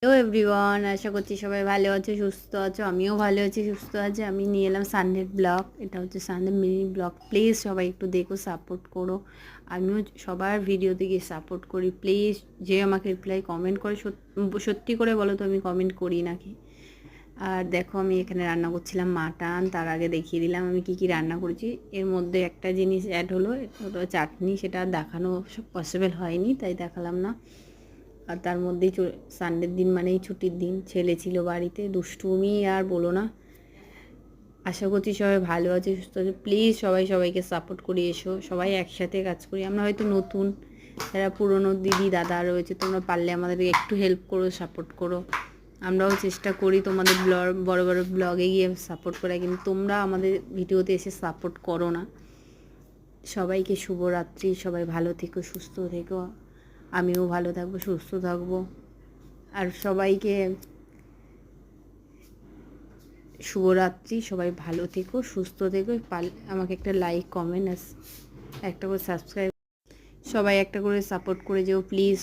Hello everyone, আশা করছি সবাই ভালো আছো, সুস্থ আছো। আমিও ভালো আছি, সুস্থ আছি। আমি নিয়ে এলাম সানডের ব্লগ। এটা হচ্ছে সানডে মিনি ব্লগ। প্লিজ সবাই একটু দেখো, সাপোর্ট করো। আমিও সবার ভিডিওতে গিয়ে সাপোর্ট করি। প্লিজ যে আমাকে রিপ্লাই কমেন্ট করে, সত্যি করে বলো তো আমি কমেন্ট করি নাকি। আর দেখো আমি এখানে রান্না করছিলাম মাটন। তার আগে দেখিয়ে দিলাম আমি কি কি রান্না করেছি। এর মধ্যে একটা জিনিস অ্যাড হলো, ওটা চাটনি। সেটা দেখানো পসিবল হয়নি, তাই দেখালাম না। আর তার মধ্যেই সানডের দিন মানেই ছুটির দিন, ছেলে ছিল বাড়িতে, দুষ্টুমি আর বলো না। আশা করছি সবাই ভালো আছে, সুস্থ আছে। প্লিজ সবাই সবাইকে সাপোর্ট করে এসো, সবাই একসাথে কাজ করি। আমরা হয়তো নতুন, যারা পুরনো দিদি দাদা রয়েছে, তোমরা পারলে আমাদেরকে একটু হেল্প করো, সাপোর্ট করো। আমরাও চেষ্টা করি তোমাদের বড় বড় ব্লগে গিয়ে সাপোর্ট করা, কিন্তু তোমরা আমাদের ভিডিওতে এসে সাপোর্ট করো না। সবাইকে শুভরাত্রি, সবাই ভালো থেকো, সুস্থ থেকো। আমিও ভালো থাকবো, সুস্থ থাকবো। আর সবাইকে শুভরাত্রি, সবাই ভালো থেকো, সুস্থ থেকো। আমাকে একটা লাইক, কমেন্ট, একটা করে সাবস্ক্রাইব, সবাই একটা করে সাপোর্ট করে যেও প্লিজ।